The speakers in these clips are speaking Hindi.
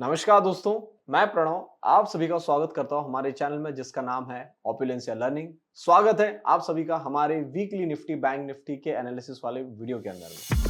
नमस्कार दोस्तों, मैं प्रणव आप सभी का स्वागत करता हूं हमारे चैनल में जिसका नाम है ऑपुलेंसिया लर्निंग। स्वागत है आप सभी का हमारे वीकली निफ्टी बैंक निफ्टी के एनालिसिस वाले वीडियो के अंदर में।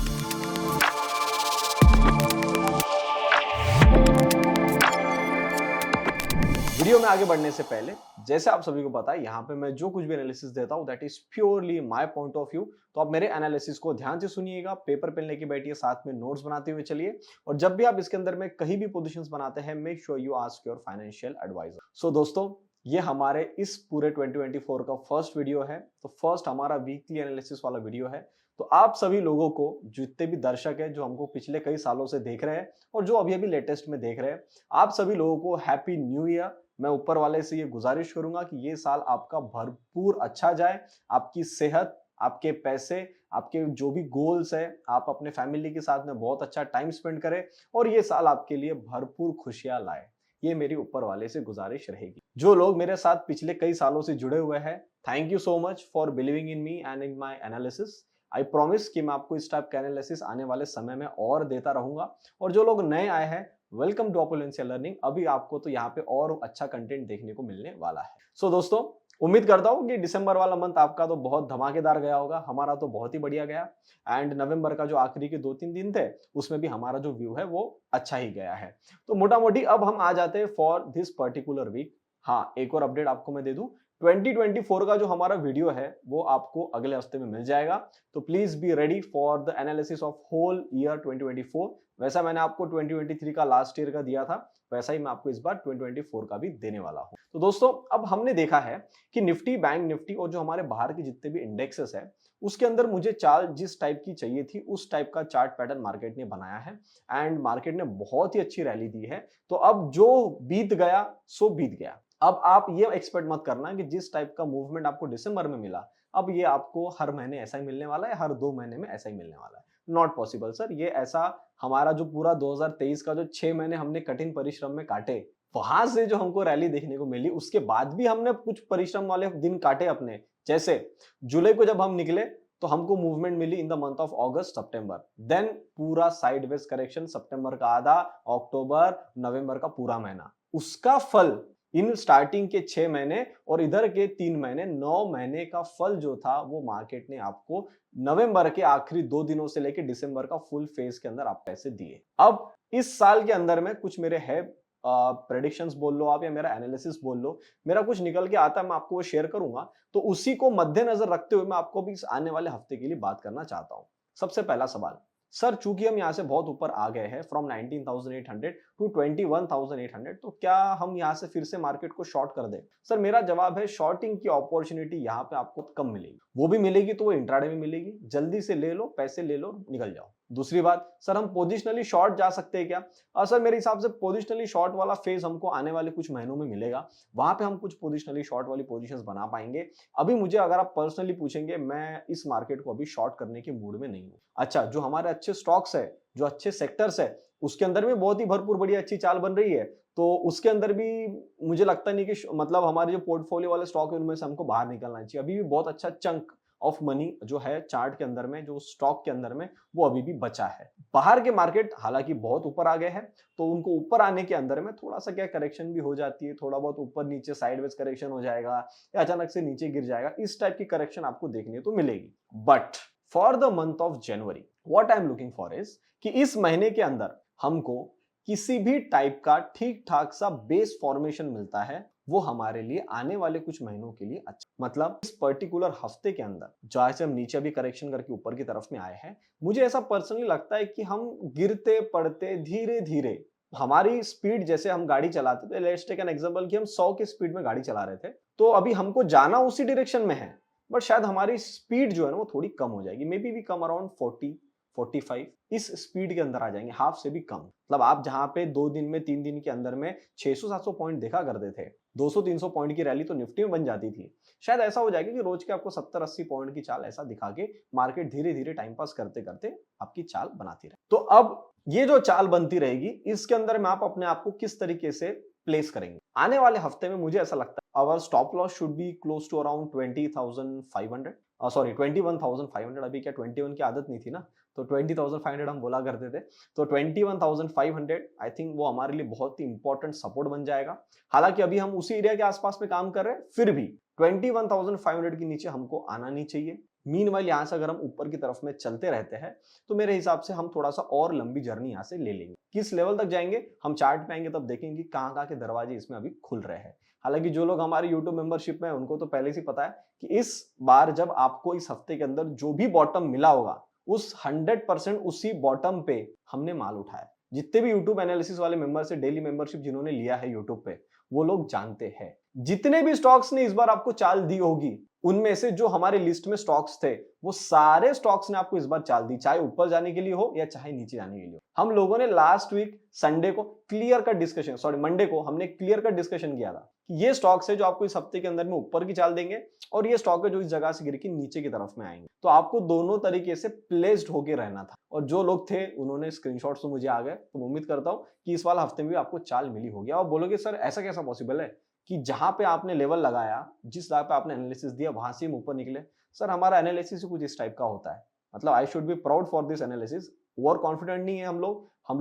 वीडियो में आगे बढ़ने से पहले जैसे आप सभी को पता है यहाँ पे मैं जो कुछ भी एनालिसिस देता हूँ that is purely my point of view. तो आप मेरे एनालिसिस को ध्यान से सुनिएगा, पेपर पेन लेके बैठिए, साथ में नोट्स बनाते हुए चलिए। और जब भी आप इसके अंदर में कहीं भी पोजीशंस बनाते हैं make sure you ask your financial advisor. So दोस्तों, ये हमारे इस पूरे 2024 का फर्स्ट वीडियो है। तो फर्स्ट हमारा वीकली एनालिसिस वाला वीडियो है। तो आप सभी लोगों को, जितने भी दर्शक हैं जो हमको पिछले कई सालों से देख रहे हैं और जो अभी अभी लेटेस्ट में देख रहे हैं, आप सभी लोगों को हैप्पी न्यू ईयर। मैं ऊपर वाले से ये गुजारिश करूंगा कि ये साल आपका भरपूर अच्छा जाए। आपकी सेहत, आपके पैसे, आपके जो भी गोल्स है, आप अपने फैमिली के साथ में बहुत अच्छा टाइम स्पेंड करें और ये साल आपके लिए भरपूर खुशियां लाए। ये मेरी ऊपर वाले से गुजारिश रहेगी। जो लोग मेरे साथ पिछले कई सालों से जुड़े हुए हैं, thank you so much for believing in me and in my analysis. I promise कि मैं आपको इस टाइप का एनालिसिस आने वाले समय में और देता रहूंगा। और जो लोग नए आए हैं, वेलकम टू ऑपुलेंसिया लर्निंग। अभी आपको तो यहाँ पे और अच्छा कंटेंट देखने को मिलने वाला है। सो दोस्तों, उम्मीद करता हूँ कि दिसंबर वाला मंथ आपका तो बहुत धमाकेदार गया होगा। हमारा तो बहुत ही बढ़िया गया। एंड नवंबर का जो आखिरी के 2-3 दिन थे उसमें भी हमारा जो व्यू है वो अच्छा ही गया है। तो मोटा मोटी अब हम आ जाते हैं फॉर दिस पर्टिकुलर वीक। हाँ, एक और अपडेट आपको मैं दे दूं, 2024 का जो हमारा वीडियो है वो आपको अगले हफ्ते में मिल जाएगा। तो please be ready for the analysis of whole year 2024। वैसा मैंने आपको 2023 का लास्ट ईयर का दिया था, वैसा ही मैं आपको इस बार 2024 का भी देने वाला हूं। तो दोस्तों, अब हमने देखा है कि निफ्टी बैंक निफ्टी और जो हमारे बाहर के जितने भी इंडेक्सेस है उसके अंदर मुझे चार्ट जिस टाइप की चाहिए थी उस टाइप का चार्ट पैटर्न मार्केट ने बनाया है। एंड मार्केट ने बहुत ही अच्छी रैली दी है। तो अब जो बीत गया सो बीत गया। अब आप ये एक्सपेक्ट मत करना कि जिस टाइप का मूवमेंट आपको दिसंबर में मिला अब ये आपको हर महीने ऐसा ही मिलने वाला है, हर 2 महीने में ऐसा ही मिलने वाला है। Not possible sir. ये ऐसा हमारा जो पूरा 2023 का जो 6 महीने हमने कठिन परिश्रम में काटे, वहां से जो हमको रैली देखने को मिली, उसके बाद भी हमने कुछ परिश्रम वाले दिन काटे अपने। जैसे जुलाई को जब हम निकले तो हमको मूवमेंट मिली in the month of August September, then पूरा साइडवेज करेक्शन, सितंबर का आधा, अक्टूबर नवंबर का पूरा महीना। उसका फल इन स्टार्टिंग के 6 महीने और इधर के 3 महीने, 9 महीने का फल जो था वो मार्केट ने आपको नवंबर के आखिरी 2 दिनों से लेकर दिसंबर का फुल फेज के अंदर आप पैसे दिए। अब इस साल के अंदर में कुछ मेरे है प्रेडिक्शंस बोल लो आप या मेरा एनालिसिस बोल लो, मेरा कुछ निकल के आता है, मैं आपको वो शेयर करूंगा। तो उसी को मद्देनजर रखते हुए मैं आपको भी इस आने वाले हफ्ते के लिए बात करना चाहता हूं। सबसे पहला सवाल, सर चूंकि हम यहां से बहुत ऊपर आ गए हैं फ्रॉम 19,800 टू 21,800, तो क्या हम यहां से फिर से मार्केट को शॉर्ट कर दें? सर मेरा जवाब है शॉर्टिंग की अपॉर्चुनिटी यहां पे आपको कम मिलेगी। वो भी मिलेगी तो वो इंट्राडे में मिलेगी। जल्दी से ले लो, पैसे ले लो, निकल जाओ। दूसरी बात, सर हम पोजिशनली शॉर्ट जा सकते हैं क्या? सर मेरे हिसाब से पोजिशनली शॉर्ट वाला फेज हमको आने वाले कुछ महीनों में मिलेगा। वहां पे हम कुछ पोजिशनली शॉर्ट वाली पोजीशंस बना पाएंगे। अभी मुझे अगर आप पर्सनली पूछेंगे, मैं इस मार्केट को अभी शॉर्ट करने के मूड में नहीं हूं। अच्छा, जो हमारे अच्छे स्टॉक्स है, जो अच्छे सेक्टर्स है, उसके अंदर में बहुत ही भरपूर बढ़िया अच्छी चाल बन रही है। तो उसके अंदर भी मुझे लगता नहीं कि मतलब हमारे जो पोर्टफोलियो वाले स्टॉक है उनमें से हमको बाहर निकलना चाहिए। अभी भी बहुत अच्छा चंक ऑफ मनी जो है चार्ट के अंदर में, जो स्टॉक के अंदर में, वो अभी भी बचा है। बाहर के मार्केट हालांकि बहुत ऊपर आ गए हैं, तो उनको ऊपर आने के अंदर में थोड़ा सा क्या करेक्शन भी हो जाती है, थोड़ा बहुत ऊपर नीचे साइडवेज करेक्शन हो जाएगा या अचानक से नीचे गिर जाएगा। इस टाइप की करेक्शन आपको देखने तो मिलेगी। But for the month of January what I am looking for is कि इस महीने के अंदर हमको किसी भी टाइप का ठीक ठाक सा बेस फॉर्मेशन मिलता है, वो हमारे लिए आने वाले कुछ महीनों के लिए अच्छा। मतलब इस पर्टिकुलर हफ्ते के अंदर जहां से हम नीचे भी करेक्शन करके ऊपर की तरफ में आए हैं, मुझे ऐसा पर्सनली लगता है कि हम गिरते पड़ते धीरे धीरे, हमारी स्पीड, जैसे हम गाड़ी चलाते थे, लेट्स टेक एन एग्जांपल कि हम 100 की स्पीड में गाड़ी चला रहे थे, तो अभी हमको जाना उसी डायरेक्शन में है, बट शायद हमारी स्पीड जो है ना वो थोड़ी कम हो जाएगी। Maybe we come around 40-45 इस स्पीड के अंदर आ जाएंगे, हाफ से भी कम। मतलब आप जहां पे 2 दिन में 3 दिन के अंदर में 600-700 पॉइंट देखा करते थे, 200-300 पॉइंट की रैली तो निफ्टी में बन जाती थी, शायद ऐसा हो जाएगा कि रोज के आपको 70-80 पॉइंट की चाल ऐसा दिखा के मार्केट धीरे धीरे टाइम पास करते करते आपकी चाल बनाती रहे। तो अब ये जो चाल बनती रहेगी, इसके अंदर में आप अपने आप को किस तरीके से प्लेस करेंगे आने वाले हफ्ते में? मुझे ऐसा लगता है our stop loss should be close to around 20,500 sorry 21,500, अभी क्या 21 की आदत नहीं थी ना, तो 20,500 हम बोला करते थे। तो 21,500 आई थिंक वो हमारे लिए बहुत ही इंपॉर्टेंट सपोर्ट बन जाएगा। हालांकि अभी हम उसी एरिया के आसपास में काम कर रहे हैं, फिर भी 21,500 के नीचे हमको आना नहीं चाहिए। मीनवाइल यहाँ से अगर हम ऊपर की तरफ में चलते रहते हैं तो मेरे हिसाब से हम थोड़ा सा और लंबी जर्नी यहाँ से ले लेंगे। किस लेवल तक जाएंगे हम चार्ट पे आएंगे तब देखेंगे कि कहाँ कहाँ के दरवाजे इसमें अभी खुल रहे हैं। हालांकि जो लोग हमारे यूट्यूब मेंबरशिप में हैं उनको तो पहले से पता है कि इस बार जब आपको इस हफ्ते के अंदर जो भी बॉटम मिला होगा उस 100% उसी बॉटम पे हमने माल उठाया। जितने भी यूट्यूब एनालिसिस वाले मेंबर से डेली मेंबरशिप जिन्होंने लिया है यूट्यूब पे, वो लोग जानते हैं जितने भी स्टॉक्स ने इस बार आपको चाल दी होगी उनमें से जो हमारे लिस्ट में स्टॉक्स थे वो सारे स्टॉक्स ने आपको इस बार चाल दी, चाहे ऊपर जाने के लिए हो या चाहे नीचे जाने के लिए हो। हम लोगों ने लास्ट वीक संडे को clear cut discussion, sorry Monday को हमने क्लियर कट डिस्कशन किया था कि ये स्टॉक्स है जो आपको इस हफ्ते के अंदर में ऊपर की चाल देंगे और ये स्टॉक है जो इस जगह से गिर के नीचे की तरफ में आएंगे। तो आपको दोनों तरीके से प्लेस्ड होके रहना था और जो लोग थे उन्होंने स्क्रीनशॉट्स तो मुझे आ गए, तो उम्मीद करता हूं कि इस वाले हफ्ते में भी आपको चाल मिली होगी। आप बोलोगे सर ऐसा कैसा पॉसिबल है कि जहां पे आपने लेवल लगाया, जिस जगह पे आपने एनालिसिस दिया वहां से हम ऊपर निकले। सर हमारा एनालिसिस कुछ इस टाइप का होता है, मतलब I should be proud for this analysis. Over confident नहीं है हम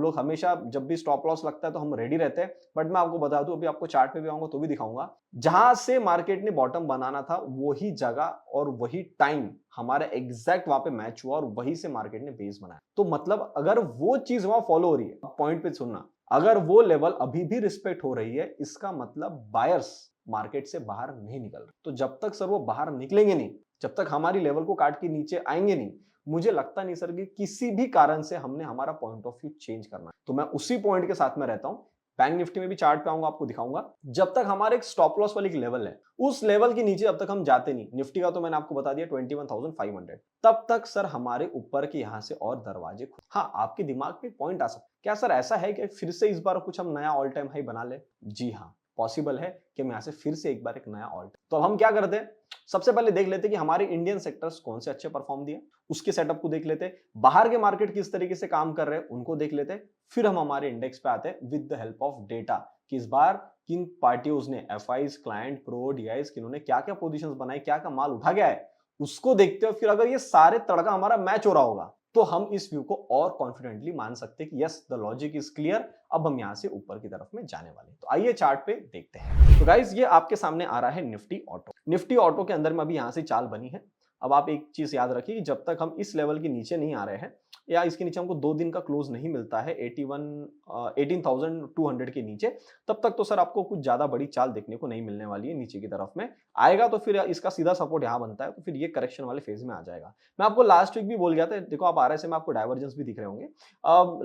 लोग हमेशा जब भी स्टॉप लॉस लगता है तो हम रेडी रहते हैं। बट मैं आपको बता दूं, अभी आपको चार्ट पे भी आऊंगा तो भी दिखाऊंगा, जहां से मार्केट ने बॉटम बनाना था वही जगह और वही टाइम हमारा एग्जैक्ट वहां पे मैच हुआ और वही से मार्केट ने बेस बनाया। तो मतलब अगर वो चीज वहां फॉलो हो रही है, पॉइंट पे सुनना, अगर वो लेवल अभी भी रिस्पेक्ट हो रही है इसका मतलब बायर्स मार्केट से बाहर नहीं निकल रहे। तो जब तक सर वो बाहर निकलेंगे नहीं, जब तक हमारी लेवल को काट के नीचे आएंगे नहीं, मुझे लगता नहीं सर कि किसी भी कारण से हमने हमारा पॉइंट ऑफ व्यू चेंज करना। तो मैं उसी पॉइंट के साथ में रहता हूं। बैंक निफ्टी में भी चार्ट पे आऊंगा, आपको दिखाऊंगा। जब तक हमारे एक स्टॉप लॉस वाली लेवल है उस लेवल के नीचे जब तक हम जाते नहीं, निफ्टी का तो मैंने आपको बता दिया 21,500, तब तक सर हमारे ऊपर के यहां से और दरवाजे खुले। हाँ, आपके दिमाग में पॉइंट आ सकता है, क्या सर ऐसा है कि फिर से इस बार कुछ हम नया ऑल टाइम हाई बना ले? जी हाँ, पॉसिबल है कि हम यहां से फिर से एक बार एक नया ऑल टाइम। तो अब हम क्या करते हैं, सबसे पहले देख लेते हैं कि हमारे इंडियन सेक्टर्स कौन से अच्छे परफॉर्म दिए, उसके सेटअप को देख लेते हैं। बाहर के मार्केट किस तरीके से काम कर रहे हैं उनको देख लेते हैं। फिर हम हमारे इंडेक्स पे आते हैं with the help of data कि इस बार किन पार्टियों ने, एफआईज, क्लाइंट, प्रो, डीआईज, किन्होंने क्या क्या पोजीशंस बनाई, क्या क्या माल उठा गया है, उसको देखते हो। फिर अगर ये सारे तड़का हमारा मैच हो रहा होगा तो हम इस व्यू को और कॉन्फिडेंटली मान सकते हैं कि yes the logic is clear, अब हम यहां से ऊपर की तरफ में जाने वाले हैं। तो आइए चार्ट पे देखते हैं। तो गाइस ये आपके सामने आ रहा है निफ्टी ऑटो। निफ्टी ऑटो के अंदर में अभी यहां से चाल बनी है। अब आप एक चीज याद रखिए कि जब तक हम इस लेवल के नीचे नहीं आ रहे हैं या इसके नीचे हमको 2 दिन का क्लोज नहीं मिलता है 18,200 के नीचे, तब तक तो सर आपको कुछ ज्यादा बड़ी चाल देखने को नहीं मिलने वाली है। नीचे की तरफ में आएगा तो फिर इसका सीधा सपोर्ट यहां बनता है, तो फिर ये करेक्शन वाले फेज में आ जाएगा। मैं आपको लास्ट वीक भी बोल गया था, देखो आप आरएसए में आपको डाइवर्जेंस भी दिख रहे होंगे।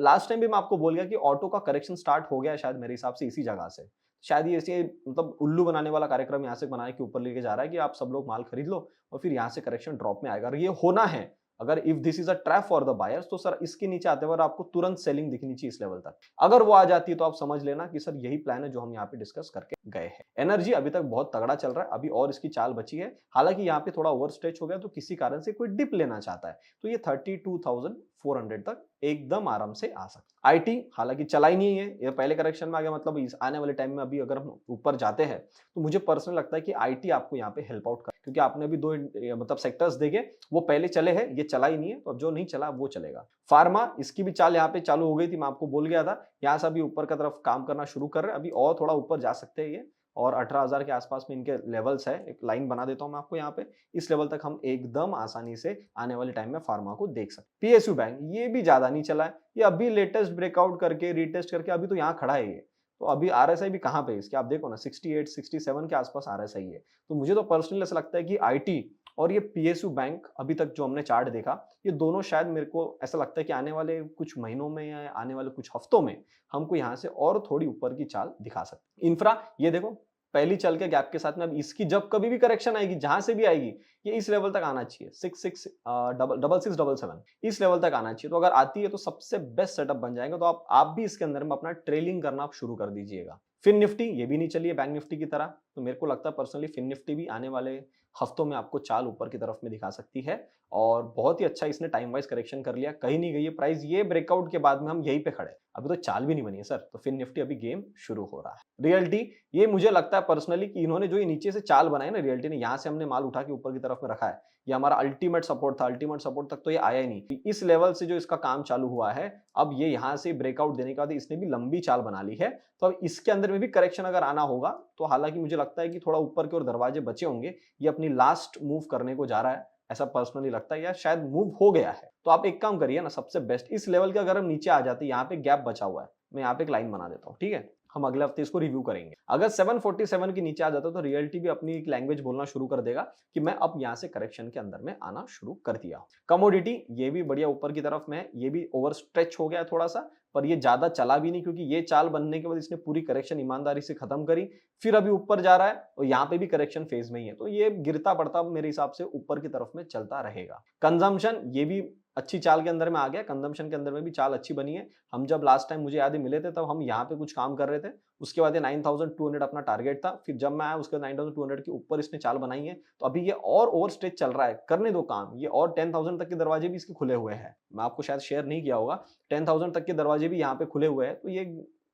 लास्ट टाइम भी मैं आपको बोल गया कि ऑटो का करेक्शन स्टार्ट हो गया है शायद मेरे हिसाब से इसी जगह से। शायद ये ऐसे मतलब उल्लू बनाने वाला कार्यक्रम यहाँ से बनाने के ऊपर लेके जा रहा है कि आप सब लोग माल खरीद लो और फिर यहाँ से करेक्शन ड्रॉप में आएगा। और ये होना है, अगर if this is a trap for the buyers, तो सर इसके नीचे आते हुए आपको तुरंत सेलिंग दिखनी चाहिए इस लेवल तक। अगर वो आ जाती है तो आप समझ लेना कि सर यही प्लान है जो हम यहाँ पे डिस्कस करके गए हैं। एनर्जी अभी तक बहुत तगड़ा चल रहा है, अभी और इसकी चाल बची है। हालांकि यहाँ पे थोड़ा ओवर स्ट्रेच हो गया तो किसी कारण से कोई डिप लेना चाहता है तो ये 32,400 तक एकदम आराम से आ सकता है। आईटी हालांकि चला ही नहीं है, ये पहले करेक्शन में आ गया, मतलब इस आने वाले टाइम में अभी अगर हम ऊपर जाते हैं तो मुझे पर्सनल लगता है कि आईटी आपको यहाँ पे हेल्प आउट कर, क्योंकि आपने अभी दो मतलब सेक्टर्स देखे, वो पहले चले हैं, ये चला ही नहीं है, तो अब जो नहीं चला वो चलेगा। फार्मा, इसकी भी चाल यहाँ पे चालू हो गई थी, मैं आपको बोल गया था, यहाँ से अभी ऊपर की तरफ काम करना शुरू कर रहे हैं। अभी और थोड़ा ऊपर जा सकते हैं ये, और 18,000 के आसपास में इनके लेवल्स है। एक लाइन बना देता हूं मैं आपको यहाँ पे, इस लेवल तक हम एकदम आसानी से आने वाले टाइम में फार्मा को देख सकते। पीएसयू बैंक ये भी ज्यादा नहीं चला है, ये अभी लेटेस्ट ब्रेकआउट करके रीटेस्ट करके अभी तो यहाँ खड़ा है ये। तो अभी आरएसआई भी कहाँ पे है इसके, आप देखो ना 68 67 के आसपास आरएसआई है। तो मुझे तो पर्सनली ऐसा लगता है कि आईटी और ये पीएसयू बैंक अभी तक जो हमने चार्ट देखा, ये दोनों शायद मेरे को ऐसा लगता है कि आने वाले कुछ महीनों में या आने वाले कुछ हफ्तों में हमको यहाँ से और थोड़ी ऊपर की चाल दिखा सकते। इंफ्रा ये देखो पहली चल के गैप के साथ में, अब इसकी जब कभी भी करेक्शन आएगी जहां से भी आएगी, ये इस लेवल तक आना चाहिए 6677 इस लेवल तक आना चाहिए। तो अगर आती है तो सबसे बेस्ट सेटअप बन जाएगा। तो आप भी इसके अंदर में अपना ट्रेलिंग करना आप शुरू कर दीजिएगा। फिन निफ्टी ये भी नहीं चली है बैंक निफ्टी की तरह, तो मेरे को लगता है पर्सनली फिन निफ्टी भी आने वाले हफ्तों में आपको चाल ऊपर की तरफ में दिखा सकती है। और बहुत ही अच्छा इसने टाइम वाइज करेक्शन कर लिया, कहीं नहीं गई है प्राइस। ये ब्रेकआउट के बाद में हम यहीं पे खड़े, अभी तो चाल भी नहीं बनी है सर। तो फिन निफ्टी अभी गेम शुरू हो रहा है। रियल्टी ये मुझे लगता है पर्सनली कि इन्होंने जो ये नीचे से चाल बनाई ना रियल्टी ने, यहाँ से हमने माल उठा के ऊपर की तरफ में रखा है, ये हमारा अल्टीमेट सपोर्ट था, अल्टीमेट सपोर्ट तक तो ये आया ही नहीं। इस लेवल से जो इसका काम चालू हुआ है, अब ये यहाँ से ब्रेकआउट देने के बाद इसने भी लंबी चाल बना ली है, तो अब इसके अंदर में भी करेक्शन अगर आना होगा, तो हालांकि मुझे लगता है कि थोड़ा ऊपर की ओर दरवाजे बचे होंगे, ये अपनी लास्ट मूव करने को जा रहा है, ऐसा पर्सनली लगता है, या शायद मूव हो गया है। तो आप एक काम करिए ना, सबसे बेस्ट इस लेवल के अगर हम नीचे आ जाते, यहाँ पे गैप बचा हुआ है, मैं यहाँ पे एक लाइन बना देता हूँ, ठीक है, हम अगले हफ्ते इसको रिव्यू करेंगे। अगर 747 के नीचे आ जाता तो रियलिटी भी अपनी एक लैंग्वेज बोलना शुरू कर देगा कि मैं अब यहाँ से करेक्शन के अंदर में आना शुरू कर दिया। कमोडिटी ये भी बढ़िया ऊपर की तरफ में, ये भी ओवर स्ट्रेच हो गया थोड़ा सा, पर ये ज्यादा चला भी नहीं, क्योंकि ये चाल बनने के बाद इसने पूरी करेक्शन ईमानदारी से खत्म करी, फिर अभी ऊपर जा रहा है और यहाँ पे भी करेक्शन फेज में ही है, तो ये गिरता पड़ता मेरे हिसाब से ऊपर की तरफ में चलता रहेगा। कंजम्पशन ये भी अच्छी चाल के अंदर में आ गया, कंजम्पशन के अंदर में भी चाल अच्छी बनी है। हम जब लास्ट टाइम मुझे याद है मिले थे, तब हम यहाँ पे कुछ काम कर रहे थे, उसके बाद ये 9200 अपना टारगेट था, फिर जब मैं आया उसके 9200 के ऊपर इसने चाल बनाई है, तो अभी ये और ओवर स्टेज चल रहा है, करने दो काम, ये और 10,000 तक के दरवाजे भी इसके खुले हुए हैं। मैं आपको शायद शेयर नहीं किया होगा, 10,000 तक के दरवाजे भी यहाँ पे खुले हुए हैं, तो ये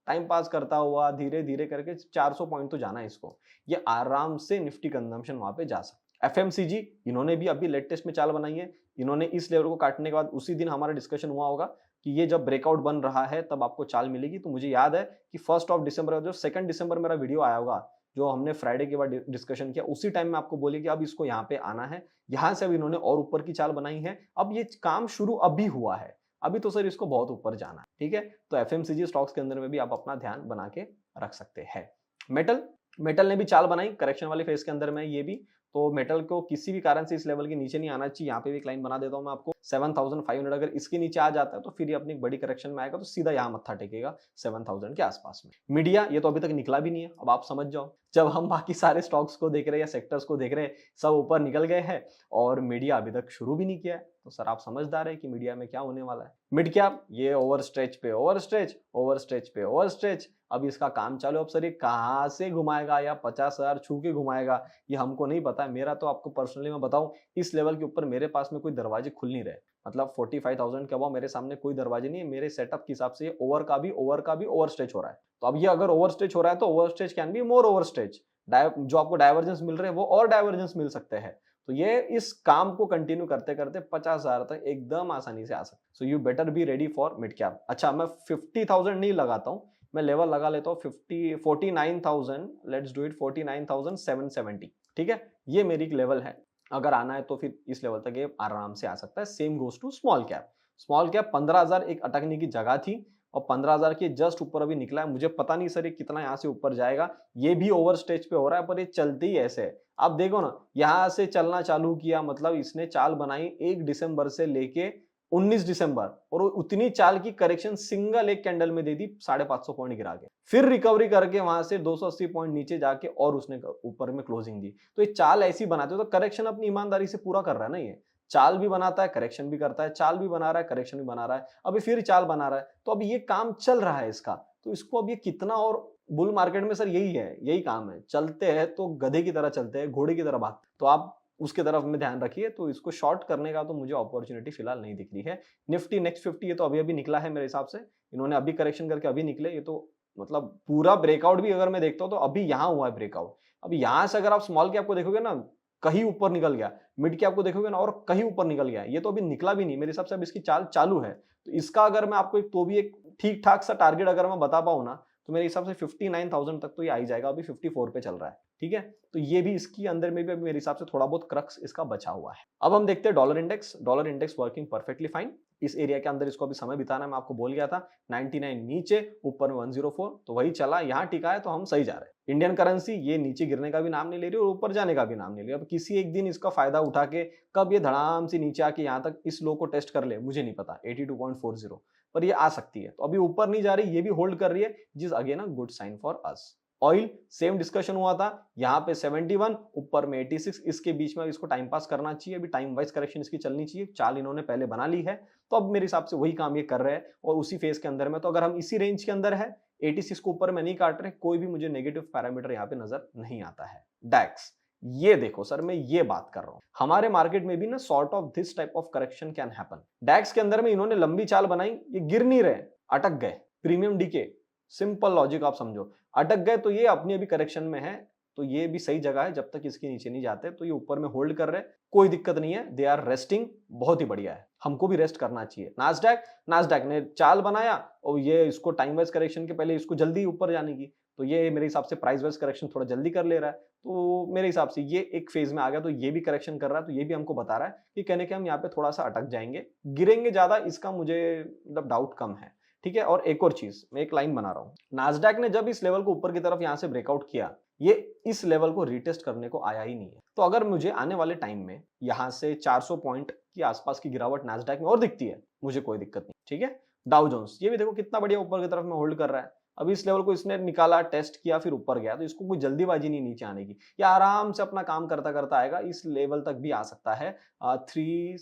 टाइम पास करता हुआ धीरे धीरे करके 400 पॉइंट तो जाना है इसको, ये आराम से निफ्टी कंजम्पशन वहां पे जा सकता है। एफएमसीजी इन्होंने भी अभी लेटेस्ट में चाल बनाई है, इन्होंने इस लेवल को काटने के बाद उसी दिन हमारा डिस्कशन हुआ होगा कि ये जब ब्रेकआउट बन रहा है तब आपको चाल मिलेगी। तो मुझे याद है कि 1 दिसंबर, जो 2 दिसंबर मेरा वीडियो आया होगा, जो हमने फ्राइडे के बाद डिस्कशन किया, उसी टाइम में आपको बोली कि अब इसको यहाँ पे आना है, यहाँ से अब इन्होंने और ऊपर की चाल बनाई है। अब ये काम शुरू अभी हुआ है, अभी तो सर इसको बहुत ऊपर जाना है, ठीक है। तो एफएमसीजी स्टॉक्स के अंदर में भी आप अपना ध्यान बना के रख सकते हैं। मेटल ने भी चाल बनाई करेक्शन वाले फेज के अंदर में, ये भी तो मेटल को किसी भी कारण से इस लेवल के नीचे नहीं आना चाहिए। यहाँ पे भी एक लाइन बना देता हूँ मैं आपको, 7500 अगर इसके नीचे आ जाता है तो फिर ये अपनी बड़ी करेक्शन में आएगा, तो सीधा यहाँ मत्था टेकेगा 7000 के आसपास में। मीडिया ये तो अभी तक निकला भी नहीं है, अब आप समझ जाओ, जब हम बाकी सारे स्टॉक्स को देख रहे हैं या सेक्टर्स को देख रहे हैं, सब ऊपर निकल गए हैं और मीडिया अभी तक शुरू भी नहीं किया है, तो सर आप समझदार है कि मीडिया में क्या होने वाला है। मिड कैप ये ओवर स्ट्रेच पे ओवर स्ट्रेच, ओवर स्ट्रेच पे ओवर स्ट्रेच, अब इसका काम चालू। अब सर ये कहाँ से घुमाएगा या 50,000 छू के घुमाएगा, ये हमको नहीं पता है। मेरा तो आपको पर्सनली मैं बताऊं, इस लेवल के ऊपर मेरे पास में कोई दरवाजे खुल नहीं रहे, मतलब 45,000 के अबाव मेरे सामने कोई दरवाजे नहीं है। मेरे सेटअप के हिसाब से ये ओवर का भी ओवर स्ट्रेच हो रहा है, तो अब ये अगर ओवर स्ट्रेच हो रहा है तो over stretch can be more over stretch, जो आपको डाइवर्जेंस मिल रहे हैं वो और डाइवर्जेंस मिल सकते हैं। तो ये इस काम को कंटिन्यू करते करते 50,000 तक एकदम आसानी से आ सकते। So you better be ready for mid cap. अच्छा, मैं 50,000 नहीं लगाता हूं, मैं लेवल लगा लेता हूं 49,000, लेट्स डू इट 49,770, ठीक है, ये मेरी लेवल है। अगर आना है तो फिर इस लेवल तक ये आराम से आ सकता है। Same goes to small cap. Small cap 15,000 एक अटकने की जगह थी और 15,000 के जस्ट ऊपर अभी निकला है। मुझे पता नहीं सर ये कितना यहाँ से ऊपर जाएगा, ये भी ओवर स्टेज पे हो रहा है, पर ये चलते ही ऐसे है। आप देखो ना, यहाँ से चलना चालू किया, मतलब इसने चाल बनाई 1 दिसंबर से लेके 19 दिसंबर, और उतनी चाल की करेक्शन सिंगल एक कैंडल में दे दी 550 पॉइंट गिरा के, फिर रिकवरी करके वहां से 280 पॉइंट नीचे जाके और उसने ऊपर में क्लोजिंग दी। तो ये चाल ऐसी बनाते हो, तो करेक्शन अपनी ईमानदारी से पूरा कर रहा है ना, ये चाल भी बनाता है, करेक्शन भी करता है, चाल भी बना रहा है, करेक्शन भी बना रहा है, अभी फिर चाल बना रहा है, तो अभी ये काम चल रहा है इसका। तो इसको अब ये कितना, और बुल मार्केट में सर यही है, यही काम है, चलते हैं तो गधे की तरह चलते हैं, घोड़े की तरह भाग, तो आप उसके तरफ में ध्यान रखिए। तो इसको शॉर्ट करने का तो मुझे अपॉर्चुनिटी फिलहाल नहीं दिख रही है। निफ्टी नेक्स्ट 50 ये तो अभी अभी निकला है मेरे हिसाब से, इन्होंने अभी करेक्शन करके अभी निकले, ये तो मतलब पूरा ब्रेकआउट भी अगर मैं देखता हूँ तो अभी यहाँ हुआ है ब्रेकआउट। अब यहाँ से अगर आप स्मॉल कैप को देखोगे ना, कहीं ऊपर निकल गया, मिड कैप को देखोगे ना और कहीं ऊपर निकल गया, ये तो अभी निकला भी नहीं मेरे हिसाब से, अब इसकी चाल चालू है। तो इसका अगर मैं आपको एक तो भी एक ठीक ठाक सा टारगेट अगर मैं बता पाऊं ना, तो मेरे हिसाब से 59,000 तक तो ये आ ही जाएगा, अभी 54 पे चल रहा है, ठीक है। तो ये भी इसकी अंदर में भी अभी मेरे हिसाब से थोड़ा बहुत क्रक्स इसका बचा हुआ है। अब हम देखते हैं dollar index. Dollar index working perfectly fine, इस एरिया के अंदर इसको अभी समय बिताना है, मैं आपको बोल गया था। 99 नीचे, ऊपर में 104, तो वही चला, यहाँ टिका है, तो हम सही जा रहे हैं। इंडियन करेंसी ये नीचे गिरने का भी नाम नहीं ले रही और ऊपर जाने का भी नाम नहीं ले रही। अब किसी एक दिन इसका फायदा उठा के कब ये धड़ाम से नीचे आके यहाँ तक इस लो को टेस्ट कर ले, मुझे नहीं पता, 82.40, पर ये आ सकती है। तो अभी ऊपर नहीं जा रही, ये भी होल्ड कर रही है, जिस again a good sign for us. Oil same discussion हुआ था, यहाँ पे 71, ऊपर में 86, इसके बीच में इसको टाइम पास करना चाहिए, अभी टाइम वाइज करेक्शन इसकी चलनी चाहिए। चाल इन्होंने पहले बना ली है, तो अब मेरे हिसाब से वही काम ये कर रहे हैं और उसी फेज के अंदर में। तो अगर हम इसी रेंज के अंदर है, 86 को ऊपर में नहीं काट रहे, कोई भी मुझे नेगेटिव पैरामीटर यहाँ पे नजर नहीं आता है। डैक्स ये देखो सर, मैं ये बात कर रहा हूं, हमारे मार्केट में भी ना sort of this type of correction can happen. DAX के अंदर में इन्होंने लंबी चाल बनाई, ये गिर नहीं रहे, अटक गए, प्रीमियम डीके, सिंपल लॉजिक आप समझो, अटक गए, तो ये अपनी अभी करेक्शन में है, तो ये भी सही जगह है, जब तक इसके नीचे नहीं जाते। तो ये ऊपर में होल्ड कर रहे हैं, कोई दिक्कत नहीं है, दे आर रेस्टिंग, बहुत ही बढ़िया है, हमको भी रेस्ट करना चाहिए। नास्डैक ने चाल बनाया और ये इसको टाइम वाइज करेक्शन के पहले इसको जल्दी ऊपर जाने की, तो ये मेरे हिसाब से प्राइस वाइज करेक्शन थोड़ा जल्दी कर ले रहा है। तो मेरे हिसाब से ये एक फेज में आ गया, तो ये भी करेक्शन कर रहा है, तो ये भी हमको बता रहा है कि कहने के हम यहाँ पे थोड़ा सा अटक जाएंगे, गिरेंगे ज्यादा, इसका मुझे मतलब डाउट कम है। ठीक है, और एक और चीज मैं एक लाइन बना रहा हूँ, नास्डैक ने जब इस लेवल को ऊपर की तरफ यहाँ से ब्रेकआउट किया, ये इस लेवल को रीटेस्ट करने को आया ही नहीं है। तो अगर मुझे आने वाले टाइम में यहाँ से 400 पॉइंट की आसपास की गिरावट नास्डैक में और दिखती है, मुझे कोई दिक्कत नहीं। ठीक है, डाउ जोन्स ये भी देखो कितना बढ़िया ऊपर की तरफ में होल्ड कर रहा है। अब इस लेवल को इसने निकाला, टेस्ट किया, फिर ऊपर गया, तो इसको कोई जल्दीबाजी नहीं नीचे आने की, या आराम से अपना काम करता करता आएगा, इस लेवल तक भी आ सकता है 800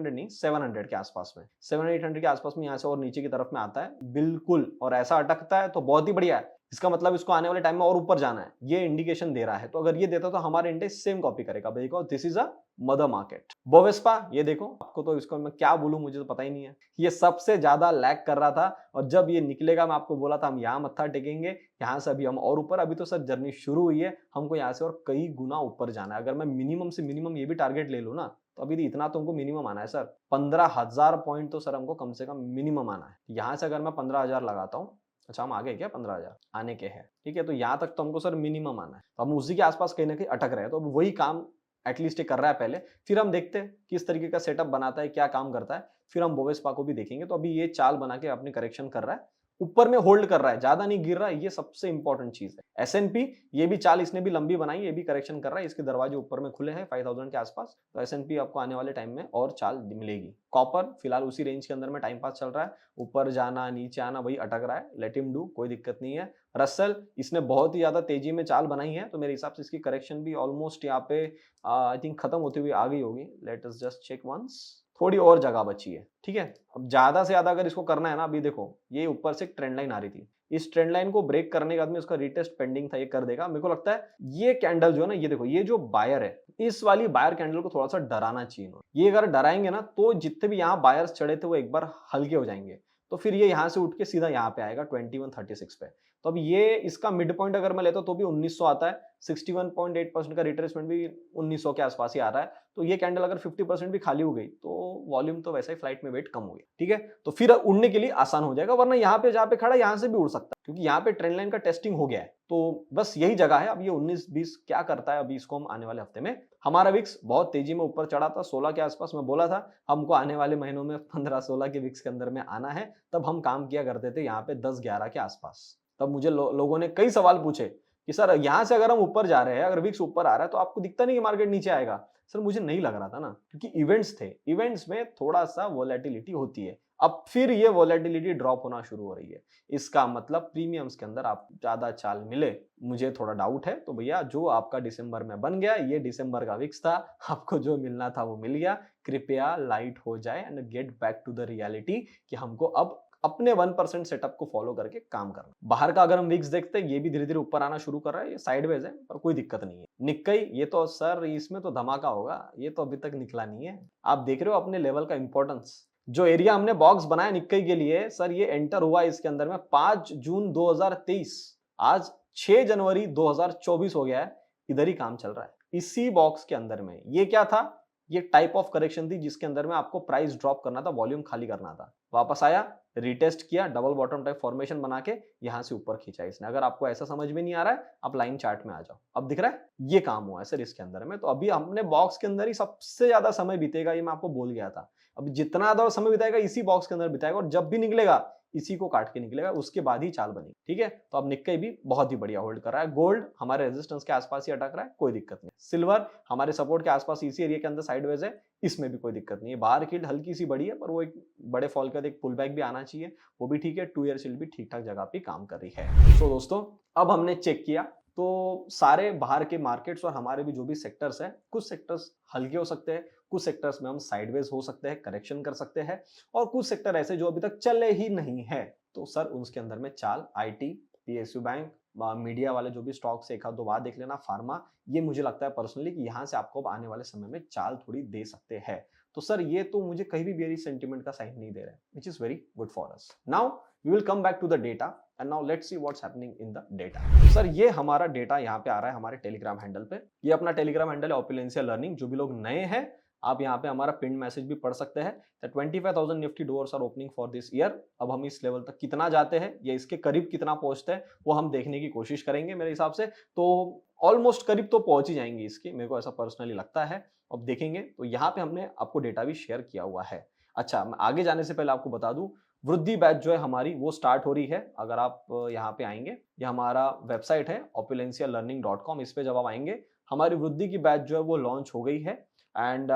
नहीं 700 के आसपास में, 700-800 के आसपास में यहाँ से और नीचे की तरफ में आता है बिल्कुल, और ऐसा अटकता है तो बहुत ही बढ़िया है। इसका मतलब इसको आने वाले टाइम में और ऊपर जाना है, ये इंडिकेशन दे रहा है। तो अगर ये देता तो हमारे इंडेक्स सेम कॉपी करेगा, because this is a mother market. Bovespa ये देखो, आपको तो इसको मैं क्या बोलूं, मुझे तो पता ही नहीं है, ये सबसे ज्यादा लैग कर रहा था, और जब ये निकलेगा मैं आपको बोला था हम यहाँ मत्था टेकेंगे, यहाँ से अभी हम और ऊपर, अभी तो सर जर्नी शुरू हुई है, हमको यहाँ से और कई गुना ऊपर जाना है। अगर मैं मिनिमम से मिनिमम ये भी टारगेट ले लूं ना, तो अभी इतना तो हमको मिनिमम आना है सर, 15,000 पॉइंट तो सर हमको कम से कम मिनिमम आना है। यहाँ से अगर मैं 15,000 लगाता हूँ, अच्छा हम आगे क्या 15,000 आने के हैं, ठीक है, तो यहाँ तक तो हमको सर मिनिमम आना है, तो हम उसी के आसपास कहीं ना कहीं अटक रहे हैं। तो अब वही काम एटलीस्ट कर रहा है पहले, फिर हम देखते हैं किस तरीके का सेटअप बनाता है, क्या काम करता है, फिर हम बोवेस्पा को भी देखेंगे। तो अभी ये चाल बना के अपनी करेक्शन कर रहा है, ऊपर में होल्ड कर रहा है, ज्यादा नहीं गिर रहा है, ये सबसे इंपॉर्टेंट चीज है। एसएनपी ये भी चाल इसने भी लंबी बनाई, ये भी करेक्शन कर रहा है, इसके दरवाजे ऊपर में खुले हैं 5,000 के आसपास, तो एसएनपी आपको आने वाले टाइम में और चाल मिलेगी। कॉपर फिलहाल उसी रेंज के अंदर में टाइम पास चल रहा है, ऊपर जाना नीचे आना वही अटक रहा है, लेट हिम डू, कोई दिक्कत नहीं है। रसल इसने बहुत ही ज्यादा तेजी में चाल बनाई है, तो मेरे हिसाब से इसकी करेक्शन भी ऑलमोस्ट यहाँ पे आई थिंक खत्म होती हुई आ गई होगी। Let us just check once, थोड़ी और जगह बची है। ठीक है, अब ज्यादा से ज्यादा अगर इसको करना है ना, अभी देखो ये ऊपर से एक ट्रेंड लाइन आ रही थी, इस ट्रेंड लाइन को ब्रेक करने के बाद में उसका रीटेस्ट पेंडिंग था, ये कर देगा। मेरे को लगता है ये कैंडल जो है ना, ये देखो ये जो बायर है, इस वाली बायर कैंडल को थोड़ा सा डराना चाहिए। ये अगर डराएंगे ना, तो जितने भी यहाँ बायर्स चढ़े थे वो एक बार हल्के हो जाएंगे, तो फिर ये यहाँ से उठ के सीधा यहाँ पे आएगा 2136 पे। तो अब ये इसका मिड पॉइंट अगर मैं लेता हूं तो भी 1900 आता है, 61.8% का रिट्रेसमेंट भी 1900 के आसपास ही आ रहा है। तो ये कैंडल अगर 50% भी खाली हो गई तो वॉल्यूम तो वैसे ही फ्लाइट में वेट कम हो गया। ठीक है, तो फिर उड़ने के लिए आसान हो जाएगा, वरना यहाँ पे जहाँ पे खड़ा यहाँ से भी उड़ सकता है, क्योंकि यहाँ पे ट्रेंड लाइन का टेस्टिंग हो गया है। तो बस यही जगह है। अब ये 19-20 क्या करता है, अभी इसको हम आने वाले हफ्ते में, हमारा विक्स बहुत तेजी में ऊपर चढ़ा था 16 के आसपास, मैं बोला था हमको आने वाले महीनों में 15-16 के विक्स के अंदर में आना है, तब हम काम किया करते थे यहाँ पे 10-11 के आसपास। तब मुझे लोगों ने कई सवाल पूछे कि सर यहाँ से अगर हम ऊपर जा रहे हैं, अगर विक्स ऊपर आ रहा है, तो आपको दिखता नहीं कि मार्केट नीचे आएगा? सर मुझे नहीं लग रहा था ना, क्योंकि इवेंट्स थे, इवेंट्स में थोड़ा सा वोलेटिलिटी होती है। अब फिर ये वोलेटिलिटी ड्रॉप होना शुरू हो रही है, इसका मतलब प्रीमियम्स के अंदर आप ज्यादा चाल मिले, मुझे थोड़ा डाउट है। तो भैया जो आपका दिसंबर में बन गया, ये दिसंबर का विक्स था, आपको जो मिलना था वो मिल गया। कृपया लाइट हो जाए and get back to the reality कि हमको अब अपने 1% सेटअप को फॉलो करके काम करना। बाहर का अगर हम विक्स देखते हैं, ये भी धीरे धीरे ऊपर आना शुरू कर रहा है, ये साइडवेज है पर कोई दिक्कत नहीं है। निक्कई ये तो सर इसमें तो धमाका होगा, ये तो अभी तक निकला नहीं है। आप देख रहे हो अपने लेवल का इंपॉर्टेंस, जो एरिया हमने बॉक्स बनाया निक्कई के लिए, सर ये एंटर हुआ इसके अंदर में 5 जून 2023, आज 6 जनवरी 2024 हो गया है, इधर ही काम चल रहा है इसी बॉक्स के अंदर में। ये क्या था, ये टाइप ऑफ करेक्शन थी जिसके अंदर में आपको प्राइस ड्रॉप करना था, वॉल्यूम खाली करना था। वापस आया, रिटेस्ट किया, डबल बॉटम टाइप फॉर्मेशन बना के यहां से ऊपर खींचा इसने। अगर आपको ऐसा समझ में नहीं आ रहा है, आप लाइन चार्ट में आ जाओ। अब दिख रहा है ये काम हुआ है सर इसके अंदर में। तो अभी हमने बॉक्स के अंदर ही सबसे ज्यादा समय बीतेगा, ये मैं आपको बोल गया था। अब जितना ज्यादा समय बिताएगा इसी बॉक्स के अंदर बिताएगा, और जब भी निकलेगा इसी को काट के निकलेगा, उसके बाद ही चाल बनेगी। ठीक है, तो अब निक्कई भी बहुत ही बढ़िया होल्ड कर रहा है। गोल्ड हमारे रेजिस्टेंस के आसपास ही अटक रहा है, कोई दिक्कत नहीं। सिल्वर हमारे सपोर्ट के आसपास इसी एरिया के अंदर साइडवेज है, इसमें भी कोई दिक्कत नहीं है। बाहर की हल्की सी बड़ी है, पर वो एक बड़े फॉल का एक पुल बैक भी आना चाहिए, वो भी ठीक है। 2 ईयर शील्ड भी ठीक ठाक जगह पे काम कर रही है। तो दोस्तों अब हमने चेक किया तो सारे बाहर के मार्केट्स और हमारे भी जो भी सेक्टर्स है, कुछ सेक्टर्स हल्के हो सकते हैं, कुछ सेक्टर्स में हम साइडवेज हो सकते हैं, करेक्शन कर सकते हैं, और कुछ सेक्टर ऐसे जो अभी तक चले ही नहीं है, तो सर उसके अंदर में चाल आईटी, पीएसयू बैंक, मीडिया वाले जो भी स्टॉक्स एक दो बार देख लेना, फार्मा, ये मुझे लगता है पर्सनली कि यहाँ से आपको आने वाले समय में चाल थोड़ी दे सकते हैं। तो सर ये तो मुझे कहीं भी बेयरिश सेंटीमेंट का साइन नहीं दे रहा है, which is very good for us. Now we will come back to the data and now let's see what's happening in the data. Sir ये हमारा डेटा यहाँ पे आ रहा है हमारे टेलीग्राम हैंडल पे। ये अपना टेलीग्राम हैंडल है ओपुलेंशिया लर्निंग। जो भी लोग नए हैं आप यहाँ पे हमारा पिन मैसेज भी पढ़ सकते हैं। 25,000 Nifty doors are opening for this year. अब हम इस लेवल तक कितना जाते हैं या इसके करीब कितना पहुंचते हैं वो हम देखने की कोशिश करेंगे मेरे हिसाब से। तो ऑलमोस्ट करीब तो पहुंच ही जाएंगे इसकी, मेरे को ऐसा पर्सनली लगता है। अब देखेंगे तो यहाँ पे हमने आपको डेटा भी शेयर किया हुआ है। अच्छा, मैं आगे जाने से पहले आपको बता दूं वृद्धि बैच जो है हमारी वो स्टार्ट हो रही है। अगर आप यहाँ पे आएंगे, ये हमारा वेबसाइट है opulencialearning.com। इस पे जब आप आएंगे हमारी वृद्धि की बैच जो है वो लॉन्च हो गई है एंड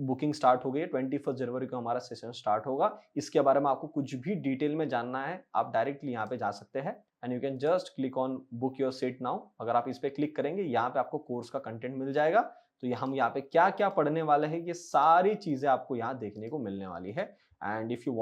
बुकिंग स्टार्ट हो गई है। 21 जनवरी को हमारा सेशन स्टार्ट होगा। इसके बारे में आपको कुछ भी डिटेल में जानना है आप डायरेक्टली यहाँ पे जा सकते हैं and you can just click on book your seat now. अगर आप इस पे क्लिक करेंगे यहाँ पे आपको कोर्स का कंटेंट मिल जाएगा। तो ये हम यहाँ पे क्या क्या पढ़ने वाले हैं ये सारी चीजें आपको यहाँ देखने को मिलने वाली है। And if you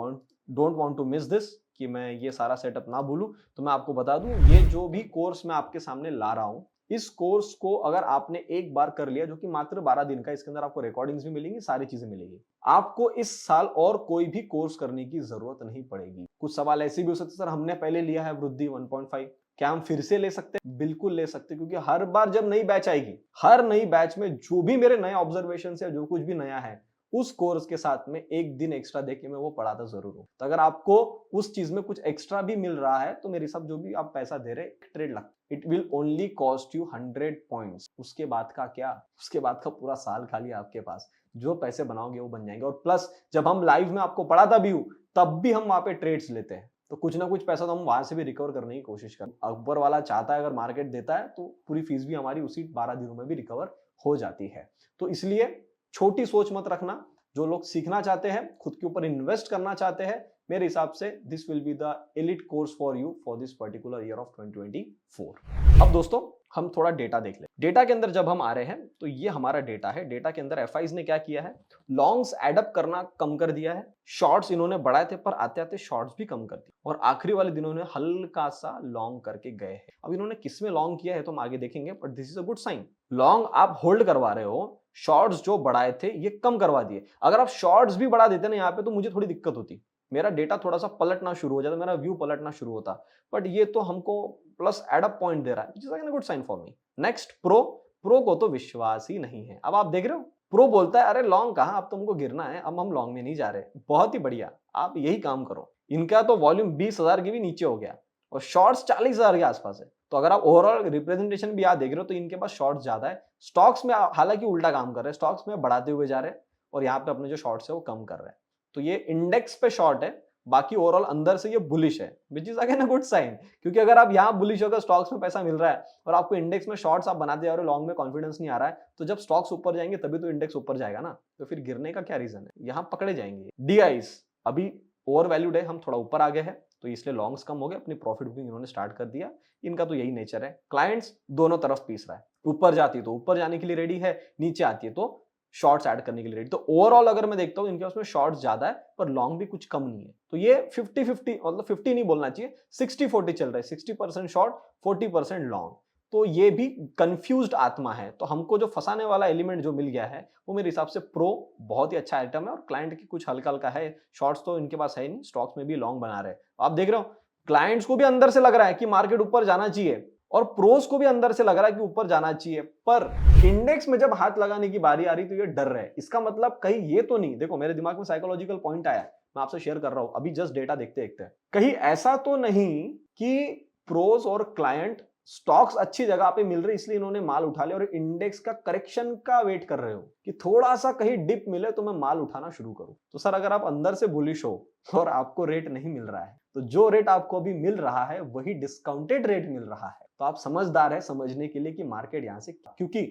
don't want to miss this कि मैं ये सारा सेटअप ना भूलूं, तो मैं आपको बता दूं ये जो भी कोर्स मैं आपके सामने ला रहा हूं, इस कोर्स को अगर आपने एक बार कर लिया, जो कि मात्र 12 दिन का, इसके अंदर आपको रिकॉर्डिंग्स भी मिलेंगी, सारी चीजें मिलेगी। आपको इस साल और कोई भी कोर्स करने की जरूरत नहीं पड़ेगी। कुछ सवाल ऐसे भी हो सकते सर हमने पहले लिया है वृद्धि 1.5, क्या हम फिर से ले सकते हैं? बिल्कुल ले सकते हैं, क्योंकि हर बार जब नई बैच आएगी, हर नई बैच में जो भी मेरे नए ऑब्जर्वेशन है, जो कुछ भी नया है, उस कोर्स के साथ में एक दिन एक्स्ट्रा देके मैं वो पढ़ाता जरूर हूं। तो अगर आपको उस चीज में कुछ एक्स्ट्रा भी मिल रहा है तो मेरे हिसाब जो भी आप पैसा दे रहे ट्रेड लगता, it will only cost you 100 points. उसके बाद का क्या, उसके बाद का पूरा साल खाली आपके पास। जो पैसे बनाओगे वो बन जाएंगे। और प्लस जब हम लाइव में आपको पढ़ाता भी हूं तब भी हम वहां पे ट्रेड्स लेते हैं, तो कुछ ना कुछ पैसा तो हम वहां से भी रिकवर करने की कोशिश करें। ऊपर वाला चाहता है अगर मार्केट देता है तो पूरी फीस भी हमारी उसी 12 दिनों में भी रिकवर हो जाती है। तो इसलिए छोटी सोच मत रखना। जो लोग सीखना चाहते हैं, खुद के ऊपर इन्वेस्ट करना चाहते हैं, मेरे हिसाब से this will be the elite course for you for this particular year of 2024। अब दोस्तों हम थोड़ा डेटा देख लें। डेटा के अंदर जब हम आ रहे हैं तो ये हमारा डेटा है। डेटा के अंदर एफआईज ने क्या किया है, लॉन्ग्स एडअप करना कम कर दिया है। शॉर्ट्स इन्होंने बढ़ाए थे पर आते आते शॉर्ट्स भी कम कर दिए और आखिरी वाले दिनों ने हल्का सा लॉन्ग करके गए हैं। अब इन्होंने किसमें लॉन्ग किया है तो हम आगे देखेंगे, but this is a good sign. Long आप होल्ड करवा रहे हो, शॉर्ट्स जो बढ़ाए थे ये कम करवा दिए। अगर आप शॉर्ट्स भी बढ़ा देते ना यहाँ पे तो मुझे थोड़ी दिक्कत होती, मेरा डेटा थोड़ा सा पलटना शुरू हो जाता, मेरा व्यू पलटना शुरू होता। बट ये तो हमको प्लस एडअप पॉइंट दे रहा है, which is a good sign for me. Next pro को तो विश्वास ही नहीं है। अब आप देख रहे हो प्रो बोलता है अरे लॉन्ग कहां, अब तुमको गिरना है, अब हम लॉन्ग में नहीं जा रहे। बहुत ही बढ़िया, आप यही काम करो। इनका तो वॉल्यूम 20,000 के भी नीचे हो गया और शॉर्ट्स 40,000 के आसपास है। तो अगर आप ओवरऑल रिप्रेजेंटेशन भी देख रहे हो तो इनके पास शॉर्ट्स ज्यादा है। स्टॉक्स में हालांकि उल्टा काम कर रहे हैं, स्टॉक्स में बढ़ाते हुए जा रहे हैं और यहाँ पे अपने जो शॉर्ट्स है वो कम कर रहे हैं। तो ये इंडेक्स पे शॉर्ट है, बाकी ओवरऑल अंदर से ये बुलिश है, which is again a good sign. क्योंकि अगर आप यहाँ बुलिश होकर स्टॉक्स में पैसा मिल रहा है और आपको इंडेक्स में शॉर्ट्स आप बनाते जा रहे हो, लॉन्ग में कॉन्फिडेंस नहीं आ रहा है, तो जब स्टॉक्स ऊपर जाएंगे तभी तो इंडेक्स ऊपर जाएगा ना। तो फिर गिरने का क्या रीजन है, यहाँ पकड़े जाएंगे। डीआईस अभी ओवर वैल्यूड है, हम थोड़ा ऊपर आ गए हैं तो इसलिए लॉन्ग्स कम हो गए, अपनी प्रॉफिट बुकिंग इन्होंने स्टार्ट कर दिया। इनका तो यही नेचर है, क्लाइंट्स दोनों तरफ पीस रहा है। ऊपर जाती है तो ऊपर जाने के लिए रेडी है, नीचे आती है तो शॉर्ट्स ऐड करने के लिए रेडी। तो ओवरऑल अगर मैं देखता हूं इनके उसमें शॉर्ट्स ज्यादा है पर लॉन्ग भी कुछ कम नहीं है। तो ये 50-50 मतलब 50 नहीं बोलना चाहिए, 60-40 चल रहा है। 60% शॉर्ट, 40% लॉन्ग। तो ये भी कंफ्यूज्ड आत्मा है। तो हमको जो फंसाने वाला एलिमेंट जो मिल गया है वो मेरे हिसाब से प्रो बहुत ही अच्छा आइटम है और क्लाइंट की कुछ हल्का हल्का है। शॉर्ट्स तो इनके पास है नहीं, स्टॉक्स में भी लॉन्ग बना रहे हैं। आप देख रहे हो क्लाइंट्स को भी अंदर से लग रहा है कि मार्केट ऊपर जाना चाहिए और प्रोस को भी अंदर से लग रहा है कि ऊपर जाना चाहिए, पर इंडेक्स में जब हाथ लगाने की बारी आ रही तो ये डर रहे। इसका मतलब कहीं ये तो नहीं, देखो मेरे दिमाग में साइकोलॉजिकल पॉइंट आया, मैं आपसे शेयर कर रहा हूं अभी जस्ट डेटा देखते देखते। कहीं ऐसा तो नहीं कि प्रोस और क्लाइंट स्टॉक्स अच्छी जगह पे मिल रही इसलिए इन्होंने माल उठा लिया और इंडेक्स का करेक्शन का वेट कर रहे हो कि थोड़ा सा कहीं डिप मिले तो मैं माल उठाना शुरू करूं। तो सर अगर आप अंदर से बुलिश हो और आपको रेट नहीं मिल रहा है तो जो रेट आपको अभी मिल रहा है वही डिस्काउंटेड रेट मिल रहा है। तो आप समझदार है समझने के लिए कि मार्केट यहां से, क्योंकि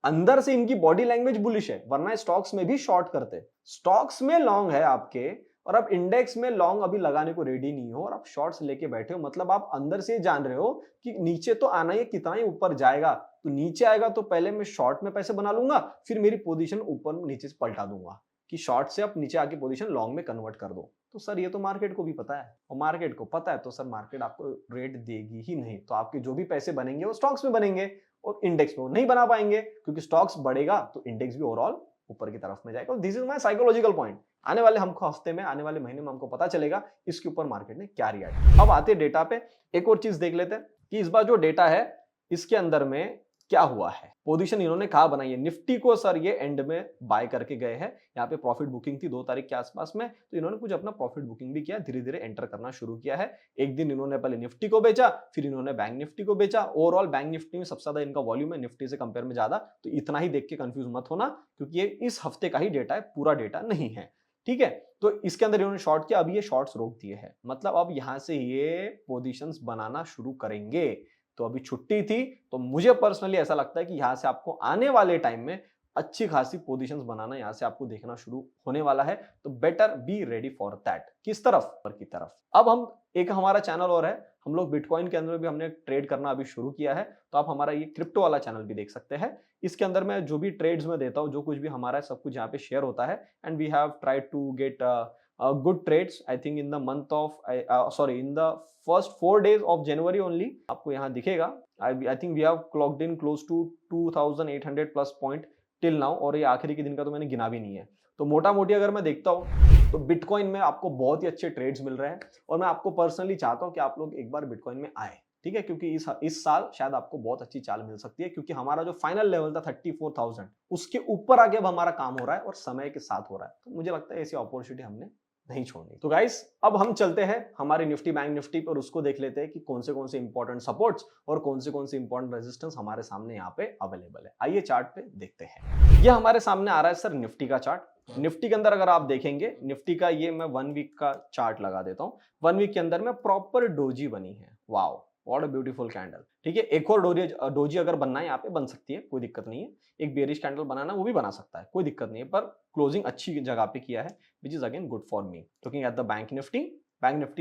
अंदर से इनकी बॉडी लैंग्वेज बुलिश है, वरना स्टॉक्स में भी शॉर्ट करते। स्टॉक्स में लॉन्ग है आपके और आप इंडेक्स में लॉन्ग अभी लगाने को रेडी नहीं हो और आप शॉर्ट्स लेके बैठे हो, मतलब आप अंदर से जान रहे हो कि नीचे तो आना ही, कितना ही ऊपर जाएगा। तो नीचे आएगा तो पहले मैं शॉर्ट में पैसे बना लूंगा, फिर मेरी पोजीशन ऊपर नीचे से पलटा दूंगा कि शॉर्ट से आप नीचे आके पोजीशन लॉन्ग में कन्वर्ट कर दो। तो सर ये तो मार्केट को भी पता है और मार्केट को पता है तो सर मार्केट आपको रेट देगी ही नहीं। तो आपके जो भी पैसे बनेंगे वो स्टॉक्स में बनेंगे और इंडेक्स में वो नहीं बना पाएंगे, क्योंकि स्टॉक्स बढ़ेगा तो इंडेक्स भी ओवरऑल ऊपर की तरफ में जाएगा। This is my psychological point. आने वाले हमको हफ्ते में, आने वाले महीने में हमको पता चलेगा इसके ऊपर मार्केट ने क्या रिएक्ट। अब आते डेटा पे, एक और चीज देख लेते हैं कि इस बार जो डेटा है इसके अंदर में क्या हुआ है। पोजीशन इन्होंने कहा बनाई है निफ्टी को, सर ये एंड में बाय करके गए हैं। यहाँ पे प्रॉफिट बुकिंग थी 2 तारीख के आसपास में, तो इन्होंने कुछ अपना प्रॉफिट बुकिंग भी किया, धीरे धीरे एंटर करना शुरू किया है। एक दिन इन्होंने पहले निफ्टी को बेचा, फिर इन्होंने बैंक निफ्टी को बेचा। ओवरऑल बैंक निफ्टी में सबसे ज्यादा इनका वॉल्यूम है, निफ्टी से कंपेयर में ज्यादा, तो इतना ही देख के कंफ्यूज मत होना, क्योंकि ये इस हफ्ते का ही डेटा है, पूरा डेटा नहीं है। ठीक है, तो इसके अंदर इन्होंने शॉर्ट किया, अब ये शॉर्ट्स रोक दिए हैं, मतलब अब यहां से ये पोजीशंस बनाना शुरू करेंगे। तो अभी छुट्टी थी, तो मुझे पर्सनली ऐसा लगता है कि यहां से आपको आने वाले टाइम में अच्छी खासी पोजीशंस बनाना यहां से आपको देखना शुरू होने वाला है, तो better be ready for that. किस तरफ? ऊपर की तरफ। अब हम एक हमारा चैनल और है, हम लोग बिटकॉइन के अंदर भी हमने ट्रेड करना अभी शुरू किया है, तो आप हमारा ये क्रिप्टो वाला चैनल भी देख सकते हैं। इसके अंदर मैं जो भी ट्रेड्स में देता हूं, जो कुछ भी हमारा है, सब कुछ यहाँ पे शेयर होता है, and we have tried to get good trades I think in the month of in the first 4 days of January only। आपको यहाँ दिखेगा I think we have clocked in close to 2800 plus point till now, और ये आखिरी के दिन का तो मैंने गिना भी नहीं है। तो मोटा मोटी अगर मैं देखता हूँ तो बिटकॉइन में आपको बहुत ही अच्छे ट्रेड्स मिल रहे हैं, और मैं आपको पर्सनली चाहता हूँ कि आप लोग एक बार बिटकॉइन में आए। ठीक है, क्योंकि इस साल शायद आपको बहुत अच्छी चाल मिल सकती है, क्योंकि हमारा जो फाइनल लेवल था 34,000, उसके ऊपर आगे अब हमारा काम हो रहा है और समय के साथ हो रहा है। तो मुझे लगता है ऐसी अपॉर्चुनिटी हमने नहीं छोड़नी। तो गाइस अब हम चलते हैं हमारे निफ्टी बैंक निफ्टी पर, उसको देख लेते हैं कि कौन से इंपॉर्टेंट सपोर्ट्स और कौन से इंपॉर्टेंट रेजिस्टेंस हमारे सामने यहाँ पे अवेलेबल है। आइए चार्ट पे देखते हैं। ये हमारे सामने आ रहा है सर निफ्टी का चार्ट। निफ्टी के अंदर अगर आप देखेंगे, निफ्टी का ये मैं 1 वीक का चार्ट लगा देता हूँ। 1 वीक के अंदर में प्रॉपर डोजी बनी है। Wow, what a beautiful candle. ठीक है, एक और डोजी अगर बनना है यहाँ पे बन सकती है, कोई दिक्कत नहीं है। एक बेरिश कैंडल बनाना वो भी बना सकता है, कोई दिक्कत नहीं है, पर क्लोजिंग अच्छी जगह पे किया है, which is again good for me. Looking at the bank Nifty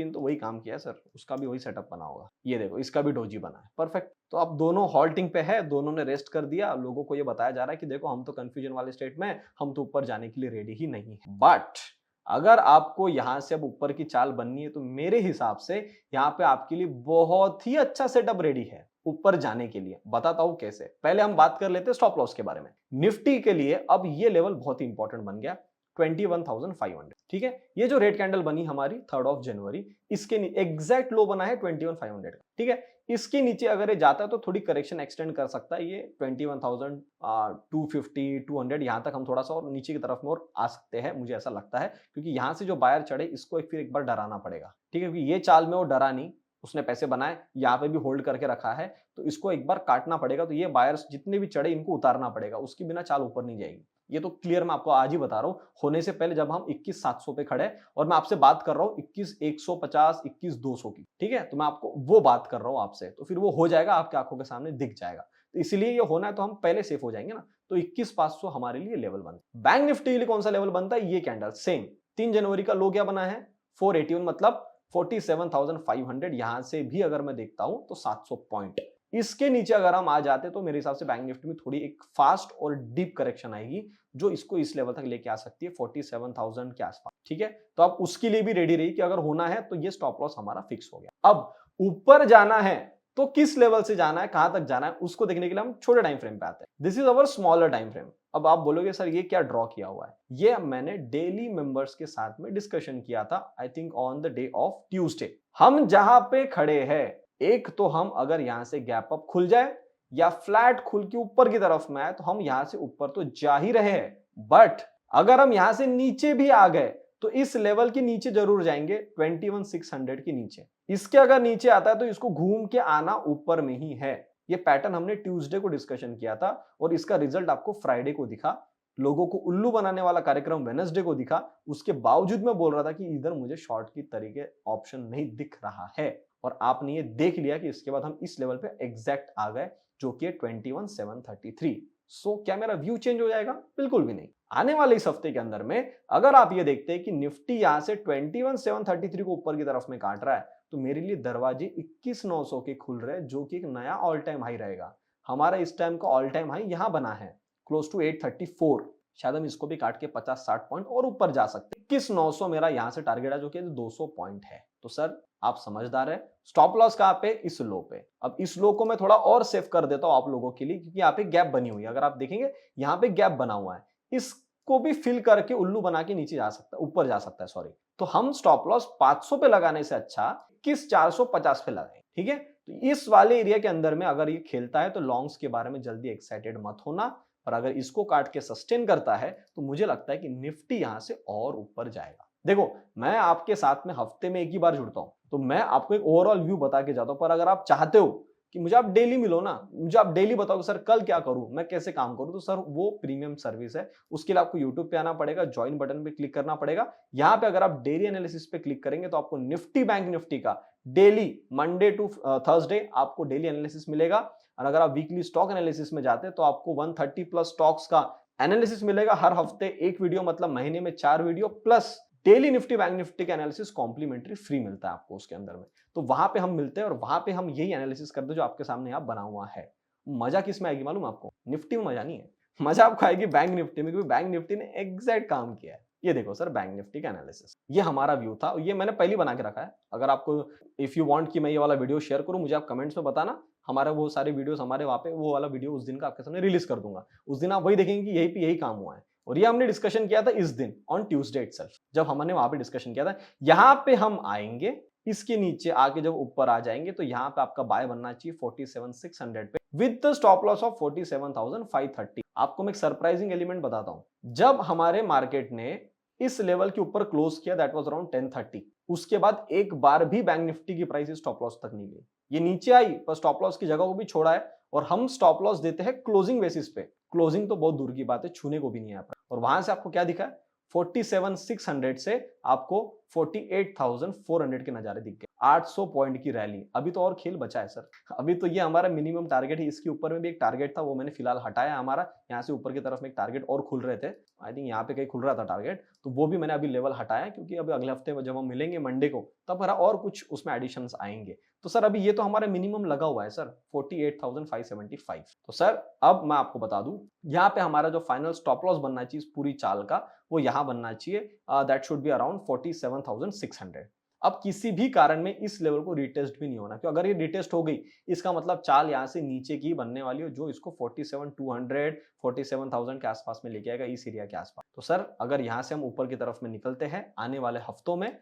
ने तो वही काम किया है सर, उसका भी वही सेटअप बना होगा। ये देखो, इसका भी डोजी बना है, परफेक्ट। तो अब दोनों हॉल्टिंग पे है, दोनों ने रेस्ट कर दिया। लोगों को ये बताया जा रहा है कि देखो हम तो कंफ्यूजन वाले स्टेट में, हम तो ऊपर जाने के लिए रेडी ही नहीं है। बट अगर आपको यहां से अब ऊपर की चाल बननी है, तो मेरे हिसाब से यहाँ पे आपके लिए बहुत ही अच्छा सेटअप रेडी है ऊपर जाने के लिए। बताता हूं कैसे। पहले हम बात कर लेते हैं स्टॉप लॉस के बारे में। निफ्टी के लिए अब ये लेवल बहुत ही इंपॉर्टेंट बन गया, 21,500। ठीक है, ये जो रेड कैंडल बनी हमारी 3rd ऑफ जनवरी, इसके एग्जैक्ट लो बना है 21,500 का। ठीक है, इसके नीचे अगर ये जाता है तो थोड़ी करेक्शन एक्सटेंड कर सकता है, ये 21,250 200 यहां तक हम थोड़ा सा और नीचे की तरफ में और आ सकते हैं, मुझे ऐसा लगता है। क्योंकि यहां से जो बायर चढ़े, इसको फिर एक बार डराना पड़ेगा। ठीक है, क्योंकि ये चाल में वो डरा नहीं, उसने पैसे बनाए, यहाँ पे भी होल्ड करके रखा है, तो इसको एक बार काटना पड़ेगा। तो ये बायर्स जितने भी चढ़े, इनको उतारना पड़ेगा, उसके बिना चाल ऊपर नहीं जाएगी। ये तो क्लियर मैं आपको आज ही बता रहा हूं, होने से पहले जब हम 21,700 पे खड़े, और मैं आपसे बात कर रहा हूं 21,150 21,200 की। ठीक है, तो मैं आपको वो बात कर रहा हूं आपसे, तो फिर वो हो जाएगा, आपके आंखों के सामने दिख जाएगा। तो इसलिए ये होना है तो हम पहले सेफ हो जाएंगे ना। तो 21,500 हमारे लिए लेवल बनता है। बैंक निफ्टी के लिए कौन सा लेवल बनता है? ये कैंडल सेम 3 जनवरी का लो क्या बना है? 481, मतलब 47,500। यहां से भी अगर मैं देखता हूं तो 700 पॉइंट इसके नीचे अगर हम आ जाते, तो मेरे हिसाब से बैंक निफ्टी में थोड़ी एक फास्ट और डीप करेक्शन आएगी, जो इसको इस लेवल तक लेके आ सकती है 47,000 के आसपास। ठीक है, तो आप उसके लिए भी रेडी रहिए कि अगर होना है तो ये स्टॉप लॉस हमारा फिक्स हो गया। अब ऊपर जाना है तो किस लेवल से जाना है, कहां तक जाना है, उसको देखने के लिए हम छोटे टाइम फ्रेम पे आते हैं। This is our smaller time frame. अब आप बोलोगे सर ये क्या ड्रॉ किया हुआ है? ये मैंने डेली मेंबर्स के साथ में डिस्कशन किया था, I think on the day of Tuesday. हम जहां पे खड़े हैं, एक तो हम अगर यहां से गैप अप खुल जाए या फ्लैट खुल के ऊपर की तरफ में आए, तो हम यहां से ऊपर तो जा ही रहे हैं। बट अगर हम यहां से नीचे भी आ गए, तो इस लेवल के नीचे जरूर जाएंगे, 21,600 के नीचे। इसके अगर नीचे आता है तो इसको घूम के आना ऊपर में ही है। ये पैटर्न हमने ट्यूसडे को डिस्कशन किया था, और इसका रिजल्ट आपको फ्राइडे को दिखा। लोगों को उल्लू बनाने वाला कार्यक्रम वेडनेसडे को दिखा। उसके बावजूद मैं बोल रहा था कि इधर मुझे शॉर्ट की तरीके ऑप्शन नहीं दिख रहा है, और आपने ये देख लिया कि इसके बाद हम इस लेवल पे एग्जैक्ट आ गए, जो कि 21,733। सो क्या मेरा व्यू चेंज हो जाएगा? बिल्कुल भी नहीं। आने वाले इस हफ्ते के अंदर में अगर आप ये देखते हैं कि निफ्टी यहां से 21,733 को ऊपर की तरफ में काट रहा है, तो मेरे लिए दरवाजे 21,900 के खुल रहे हैं, जो कि एक नया ऑल टाइम हाई रहेगा। हमारा इस टाइम का ऑल टाइम हाई यहां बना है क्लोज टू 834। शायद हम इसको भी काट के 50-60 पॉइंट और ऊपर जा सकते हैं। 21,900 मेरा यहां से टारगेट है, जो कि 200 पॉइंट है। तो सर आप समझदार है। स्टॉप लॉस कहां पे? इस लो पे। अब इस लो को मैं थोड़ा और सेफ कर देता हूं आप लोगों के लिए, क्योंकि यहाँ पे गैप बनी हुई है। अगर आप देखेंगे यहाँ पे गैप बना हुआ है, इसको इसको भी फिल करके उल्लू बना के नीचे जा सकता है, ऊपर जा सकता है, सॉरी। तो हम स्टॉप लॉस 500 पे लगाने से अच्छा 21,450 पे लगाएं, ठीक है। तो इस वाले एरिया के अंदर में अगर ये खेलता है तो लॉन्ग्स के बारे में जल्दी एक्साइटेड मत होना, और अगर इसको काट के सस्टेन करता है तो मुझे लगता है कि निफ्टी यहां से और ऊपर जाएगा। देखो, मैं आपके साथ में हफ्ते में एक ही बार जुड़ता हूं, तो मैं आपको एक ओवरऑल व्यू बता के जाता हूं, पर अगर आप चाहते हो कि मुझे आप डेली मिलो ना, मुझे आप डेली बताओ कि सर कल क्या करूं, मैं कैसे काम करूं, तो सर वो प्रीमियम सर्विस है। उसके लिए आपको यूट्यूब पे आना पड़ेगा, ज्वाइन बटन पे क्लिक करना पड़ेगा। यहां पे अगर आप डेली एनालिसिस पे क्लिक करेंगे तो आपको निफ्टी बैंक निफ्टी का डेली मंडे टू थर्सडे आपको डेली एनालिसिस मिलेगा। और अगर आप वीकली स्टॉक एनालिसिस में जाते हैं तो आपको 130 प्लस स्टॉक्स का एनालिसिस मिलेगा हर हफ्ते एक वीडियो, मतलब महीने में 4 video, plus daily Nifty bank Nifty का एनालिसिस कॉम्प्लीमेंट्री फ्री मिलता है आपको उसके अंदर में। तो वहां पे हम मिलते हैं और वहां पे हम यही एनालिसिस करते हैं जो आपके सामने यहाँ बना हुआ है। मजा किस में आएगी मालूम आपको? निफ्टी में मजा नहीं है, मजा आपको आएगी बैंक निफ्टी में, क्योंकि बैंक निफ्टी ने एग्जैक्ट काम किया है। ये देखो सर, बैंक निफ्टी का एनालिसिस, ये हमारा व्यू था, ये मैंने पहले बना के रखा है। अगर आपको इफ यू वांट कि मैं ये वाला वीडियो शेयर करूं, मुझे आप कमेंट्स में बताना। हमारा वो सारे वीडियोस हमारे वहां पे, वो वाला वीडियो उस दिन का आपके सामने रिलीज कर दूंगा। उस दिन आप वही देखेंगे कि यही पे यही काम हुआ है। और ये हमने डिस्कशन किया था इस दिन ऑन ट्यूसडे इटसेल्फ, जब हमने वहां पे डिस्कशन किया था। यहां पे हम आएंगे, इसके नीचे आके जब ऊपर आ जाएंगे तो यहां पे आपका बाय बनना चाहिए 47,600 पे with the stop loss of 47,530। आपको मैं एक सरप्राइजिंग एलिमेंट बताता हूं। जब हमारे मार्केट ने इस लेवल के ऊपर क्लोज किया, दैट वाज अराउंड 1030, उसके बाद एक बार भी बैंक निफ्टी की प्राइस स्टॉप लॉस तक नहीं गई। ये नीचे आई पर स्टॉप लॉस की जगह को भी छोड़ा है, और हम स्टॉप लॉस देते हैं क्लोजिंग बेसिस पे। क्लोजिंग तो बहुत दूर की बात है, छूने को भी नहीं है। और वहां से आपको क्या दिखा है? 47,600 से आपको 48,400 के नजारे दिख गए। 800 पॉइंट की रैली। अभी तो और खेल बचा है सर, अभी तो ये हमारा मिनिमम टारगेट है। इसके ऊपर में भी एक टारगेट था, वो मैंने फिलहाल हटाया। हमारा यहाँ से ऊपर की तरफ में एक टारगेट और खुल रहे थे, आई थिंक यहाँ पे कहीं खुल रहा था टारगेट, तो वो भी मैंने अभी लेवल हटाया, क्योंकि अभी अगले हफ्ते में जब हम मिलेंगे मंडे को, तब हमारा और कुछ उसमें एडिशन आएंगे। तो सर अभी ये तो हमारा मिनिमम लगा हुआ है सर, 48,575। तो सर अब मैं आपको बता दूं, यहाँ पे हमारा जो फाइनल स्टॉप लॉस बनना चाहिए इस पूरी चाल का, वो यहां बनना चाहिए, दैट शुड बी अराउंड 47,600। अब किसी भी कारण में इस लेवल को रिटेस्ट भी नहीं होना, क्योंकि अगर ये रिटेस्ट हो गई, इसका मतलब चाल यहां से नीचे की बनने वाली हो, जो इसको 47,200 47,000 के आसपास में लेके आएगा, इस एरिया के आसपास। तो सर अगर यहां से हम ऊपर की तरफ में निकलते हैं आने वाले हफ्तों में,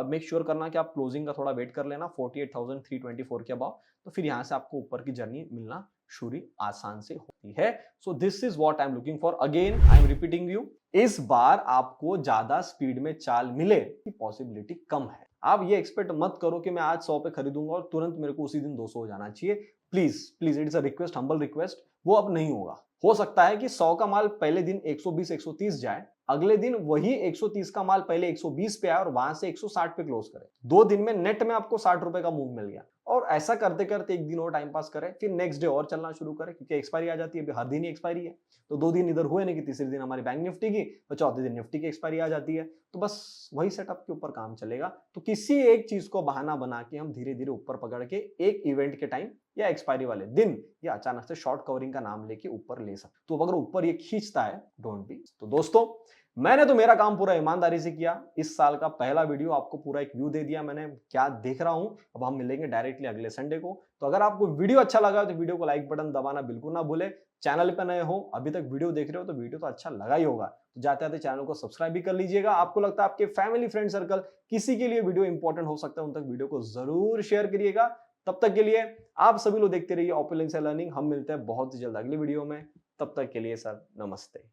मेक श्योर करना कि आप क्लोजिंग का थोड़ा वेट कर लेना 48,324 के अबाव, तो फिर यहां से आपको ऊपर की जर्नी मिलना शुरू आसान से होती है। So this is what I am looking for. Again I am repeating you, इस बार आपको ज्यादा स्पीड में चाल मिले की पॉसिबिलिटी कम है। आप ये एक्सपेक्ट मत करो कि मैं आज 100 पे खरीदूंगा और तुरंत मेरे को उसी दिन 200 हो जाना चाहिए। Please please, it is a request, humble request, वो अब नहीं होगा। हो सकता है कि 100 का माल पहले दिन 120 130 जाए, अगले दिन वही 130 का माल पहले 120 पे आए और वहां से 160 पे क्लोज करे। 2 दिन में नेट में आपको 60 रुपए का मूव मिल गया, और ऐसा करते करते एक दिन और टाइम पास करें, फिर नेक्स्ट डे और चलना शुरू करें, क्योंकि एक्सपायरी आ जाती है, अभी हर दिन ही एक्सपायरी है। तो 2 दिन इधर हुए नहीं कि तीसरे दिन हमारी बैंक निफ्टी की, तो चौथे दिन निफ्टी की एक्सपायरी आ जाती है। तो बस वही सेटअप के ऊपर काम चलेगा। तो किसी एक चीज को बहाना बना के हम धीरे धीरे ऊपर पकड़ के एक इवेंट के टाइम या एक्सपायरी वाले दिन या अचानक से शॉर्ट कवरिंग का नाम लेके ऊपर ले सकते। तो अगर ऊपर ये खींचता है, डोंट बी। तो दोस्तों, मैंने तो मेरा काम पूरा ईमानदारी से किया। इस साल का पहला वीडियो आपको पूरा एक व्यू दे दिया मैंने, क्या देख रहा हूं। अब हम मिलेंगे डायरेक्टली अगले संडे को। तो अगर आपको वीडियो अच्छा लगा तो वीडियो को लाइक बटन दबाना बिल्कुल ना भूले। चैनल पे नए हो, अभी तक वीडियो देख रहे हो, तो वीडियो तो अच्छा लगा ही होगा, तो जाते जाते चैनल को सब्सक्राइब भी कर लीजिएगा। आपको लगता है आपके फैमिली फ्रेंड सर्कल किसी के लिए वीडियो इंपॉर्टेंट हो सकता है, उन तक वीडियो को जरूर शेयर करिएगा। तब तक के लिए आप सभी लोग देखते रहिए ओपुलेंस लर्निंग। हम मिलते हैं बहुत ही जल्द अगली वीडियो में। तब तक के लिए सर नमस्ते।